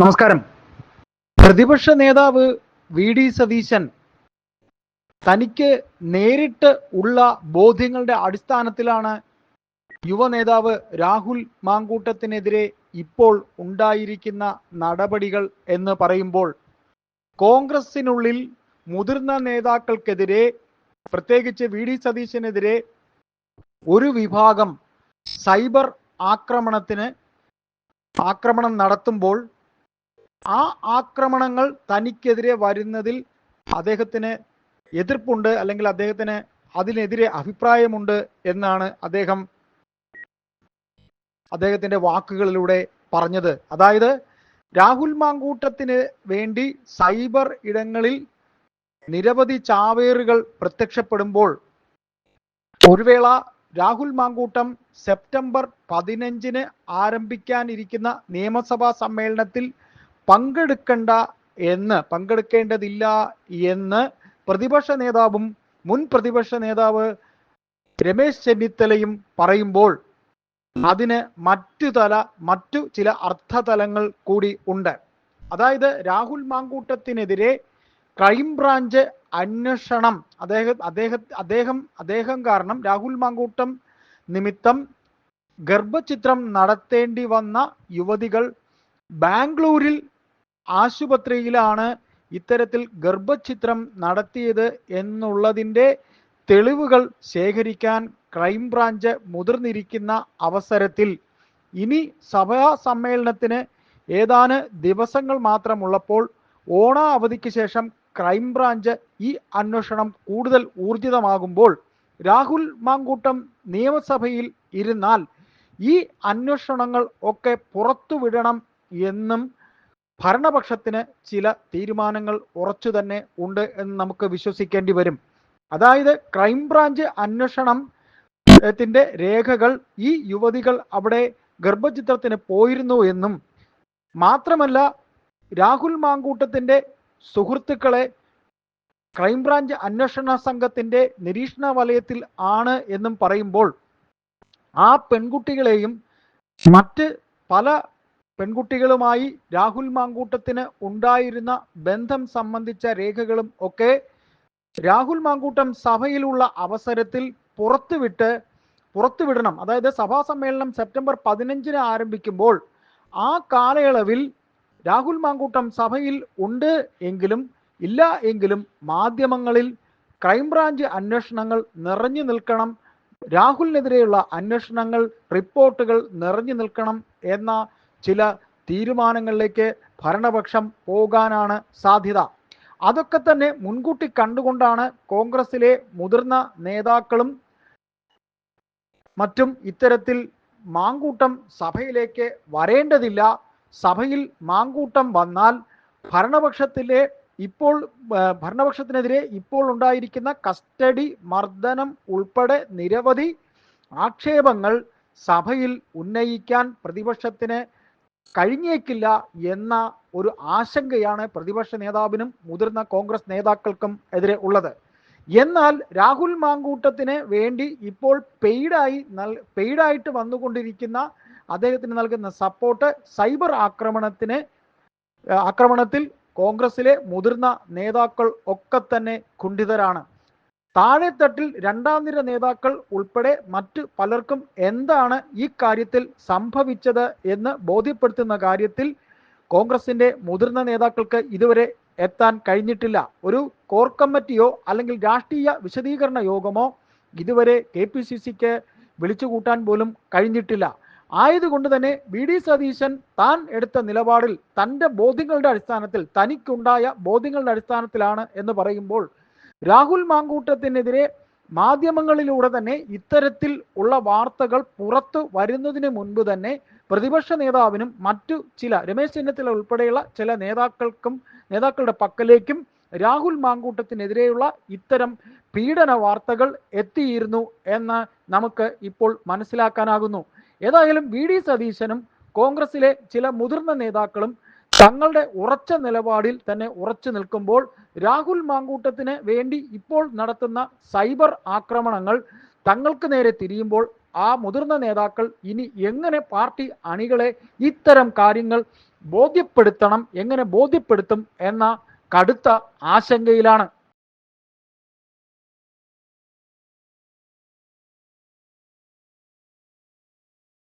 നമസ്കാരം. പ്രതിപക്ഷ നേതാവ് വി ഡി സതീശൻ തനിക്ക് നേരിട്ട് ഉള്ള ബോധ്യങ്ങളുടെ അടിസ്ഥാനത്തിലാണ് യുവ നേതാവ് രാഹുൽ മാങ്കൂട്ടത്തിനെതിരെ ഇപ്പോൾ ഉണ്ടായിരിക്കുന്ന നടപടികൾ എന്ന് പറയുമ്പോൾ, കോൺഗ്രസിനുള്ളിൽ മുതിർന്ന നേതാക്കൾക്കെതിരെ, പ്രത്യേകിച്ച് വി ഡി സതീശനെതിരെ ഒരു വിഭാഗം സൈബർ ആക്രമണം നടത്തുമ്പോൾ ആ ആക്രമണങ്ങൾ തനിക്കെതിരെ വരുന്നതിൽ അദ്ദേഹത്തിന് എതിർപ്പുണ്ട്, അല്ലെങ്കിൽ അദ്ദേഹത്തിന് അതിനെതിരെ അഭിപ്രായമുണ്ട് എന്നാണ് അദ്ദേഹത്തിന്റെ വാക്കുകളിലൂടെ പറഞ്ഞത്. അതായത്, രാഹുൽ മാങ്കൂട്ടത്തിന് വേണ്ടി സൈബർ ഇടങ്ങളിൽ നിരവധി ചാവേറുകൾ പ്രത്യക്ഷപ്പെടുമ്പോൾ ഒരു വേള രാഹുൽ മാങ്കൂട്ടം സെപ്റ്റംബർ 15 ആരംഭിക്കാനിരിക്കുന്ന നിയമസഭാ സമ്മേളനത്തിൽ പങ്കെടുക്കേണ്ടതില്ല എന്ന് പ്രതിപക്ഷ നേതാവും മുൻ പ്രതിപക്ഷ നേതാവ് രമേശ് ചെന്നിത്തലയും പറയുമ്പോൾ അതിന് മറ്റു ചില അർത്ഥതലങ്ങൾ കൂടി ഉണ്ട്. അതായത്, രാഹുൽ മാങ്കൂട്ടത്തിനെതിരെ ക്രൈംബ്രാഞ്ച് അന്വേഷണം, അദ്ദേഹം കാരണം രാഹുൽ മാങ്കൂട്ടം നിമിത്തം ഗർഭചിത്രം നടത്തേണ്ടി വന്ന യുവതികൾ ബാംഗ്ലൂരിൽ ആശുപത്രിയിലാണ് ഇത്തരത്തിൽ ഗർഭചിത്രം നടത്തിയത് എന്നുള്ളതിൻ്റെ തെളിവുകൾ ശേഖരിക്കാൻ ക്രൈംബ്രാഞ്ച് മുതിർന്നിരിക്കുന്ന അവസരത്തിൽ ഇനി സഭാ സമ്മേളനത്തിന് ഏതാനും ദിവസങ്ങൾ മാത്രമുള്ളപ്പോൾ ഓണാവധിക്ക് ശേഷം ക്രൈംബ്രാഞ്ച് ഈ അന്വേഷണം കൂടുതൽ ഊർജിതമാകുമ്പോൾ രാഹുൽ മാങ്കൂട്ടം നിയമസഭയിൽ ഇരുന്നാൽ ഈ അന്വേഷണങ്ങൾ ഒക്കെ പുറത്തുവിടണം എന്നും ഭരണപക്ഷത്തിന് ചില തീരുമാനങ്ങൾ ഉറച്ചു തന്നെ ഉണ്ട് എന്ന് നമുക്ക് വിശ്വസിക്കേണ്ടി വരും. അതായത്, ക്രൈംബ്രാഞ്ച് അന്വേഷണത്തിന്റെ രേഖകൾ ഈ യുവതികൾ അവിടെ ഗർഭചിത്രത്തിന് പോയിരുന്നു എന്നും, മാത്രമല്ല രാഹുൽ മാങ്കൂട്ടത്തിന്റെ സുഹൃത്തുക്കളെ ക്രൈംബ്രാഞ്ച് അന്വേഷണ സംഘത്തിന്റെ നിരീക്ഷണ വലയത്തിൽ ആണ് എന്നും പറയുമ്പോൾ ആ പെൺകുട്ടികളെയും മറ്റ് പല പെൺകുട്ടികളുമായി രാഹുൽ മാങ്കൂട്ടത്തിന് ഉണ്ടായിരുന്ന ബന്ധം സംബന്ധിച്ച രേഖകളും ഒക്കെ രാഹുൽ മാങ്കൂട്ടം സഭയിലുള്ള അവസരത്തിൽ പുറത്തുവിടണം. അതായത്, സഭാ സമ്മേളനം സെപ്റ്റംബർ 15 ആരംഭിക്കുമ്പോൾ ആ കാലയളവിൽ രാഹുൽ മാങ്കൂട്ടം സഭയിൽ ഉണ്ട് എങ്കിലും ഇല്ല എങ്കിലും മാധ്യമങ്ങളിൽ ക്രൈംബ്രാഞ്ച് അന്വേഷണങ്ങൾ നിറഞ്ഞു നിൽക്കണം, രാഹുലിനെതിരെയുള്ള അന്വേഷണങ്ങൾ, റിപ്പോർട്ടുകൾ നിറഞ്ഞു നിൽക്കണം എന്ന ചില തീരുമാനങ്ങളിലേക്ക് ഭരണപക്ഷം പോകാനാണ് സാധ്യത. അതൊക്കെ തന്നെ മുൻകൂട്ടി കണ്ടുകൊണ്ടാണ് കോൺഗ്രസിലെ മുതിർന്ന നേതാക്കളും മറ്റും ഇത്തരത്തിൽ മാങ്കൂട്ടം സഭയിലേക്ക് വരേണ്ടതില്ല, സഭയിൽ മാങ്കൂട്ടം വന്നാൽ ഭരണപക്ഷത്തിനെതിരെ ഇപ്പോൾ ഉണ്ടായിരിക്കുന്ന കസ്റ്റഡി മർദ്ദനം ഉൾപ്പെടെ നിരവധി ആക്ഷേപങ്ങൾ സഭയിൽ ഉന്നയിക്കാൻ പ്രതിപക്ഷത്തിന് കഴിഞ്ഞേക്കില്ല എന്ന ഒരു ആശങ്കയാണ് പ്രതിപക്ഷ നേതാവിനും മുതിർന്ന കോൺഗ്രസ് നേതാക്കൾക്കും എതിരെ ഉള്ളത്. എന്നാൽ രാഹുൽ മാങ്കൂട്ടത്തിന് വേണ്ടി ഇപ്പോൾ പെയ്ഡായിട്ട് വന്നുകൊണ്ടിരിക്കുന്ന അദ്ദേഹത്തിന് നൽകുന്ന സപ്പോർട്ട് സൈബർ ആക്രമണത്തിൽ കോൺഗ്രസിലെ മുതിർന്ന നേതാക്കൾ ഒക്കെ തന്നെ കുണ്ഠിതരാണ്. താഴെത്തട്ടിൽ രണ്ടാം നിര നേതാക്കൾ ഉൾപ്പെടെ മറ്റു പലർക്കും എന്താണ് ഈ കാര്യത്തിൽ സംഭവിച്ചത് എന്ന് ബോധ്യപ്പെടുത്തുന്ന കാര്യത്തിൽ കോൺഗ്രസിന്റെ മുതിർന്ന നേതാക്കൾക്ക് ഇതുവരെ എത്താൻ കഴിഞ്ഞിട്ടില്ല. ഒരു കോർ കമ്മിറ്റിയോ അല്ലെങ്കിൽ രാഷ്ട്രീയ വിശദീകരണ യോഗമോ ഇതുവരെ KPCCക്ക് വിളിച്ചുകൂട്ടാൻ പോലും കഴിഞ്ഞിട്ടില്ല. ആയതുകൊണ്ട് തന്നെ വി ഡി സതീശൻ താൻ എടുത്ത നിലപാടിൽ തൻ്റെ തനിക്കുണ്ടായ ബോധ്യങ്ങളുടെ അടിസ്ഥാനത്തിലാണ് എന്ന് പറയുമ്പോൾ, രാഹുൽ മാങ്കൂട്ടത്തിനെതിരെ മാധ്യമങ്ങളിലൂടെ തന്നെ ഇത്തരത്തിൽ ഉള്ള വാർത്തകൾ പുറത്തു വരുന്നതിന് മുൻപ് തന്നെ പ്രതിപക്ഷ നേതാവിനും മറ്റു ചില രമേശ് ചെന്നിത്തല ഉൾപ്പെടെയുള്ള ചില നേതാക്കളുടെ പക്കലേക്കും രാഹുൽ മാങ്കൂട്ടത്തിനെതിരെയുള്ള ഇത്തരം പീഡന വാർത്തകൾ എത്തിയിരുന്നു എന്ന് നമുക്ക് ഇപ്പോൾ മനസ്സിലാക്കാനാകുന്നു. ഏതായാലും വി ഡി സതീശനും കോൺഗ്രസിലെ ചില മുതിർന്ന നേതാക്കളും തങ്ങളുടെ ഉറച്ച നിലപാടിൽ തന്നെ ഉറച്ചു നിൽക്കുമ്പോൾ, രാഹുൽ മാങ്കൂട്ടത്തിന് വേണ്ടി ഇപ്പോൾ നടത്തുന്ന സൈബർ ആക്രമണങ്ങൾ തങ്ങൾക്ക് നേരെ തിരിയുമ്പോൾ ആ മുതിർന്ന നേതാക്കൾ ഇനി എങ്ങനെ പാർട്ടി അണികളെ ഇത്തരം കാര്യങ്ങൾ ബോധ്യപ്പെടുത്തണം, എങ്ങനെ ബോധ്യപ്പെടുത്തും എന്ന കടുത്ത ആശങ്കയിലാണ്.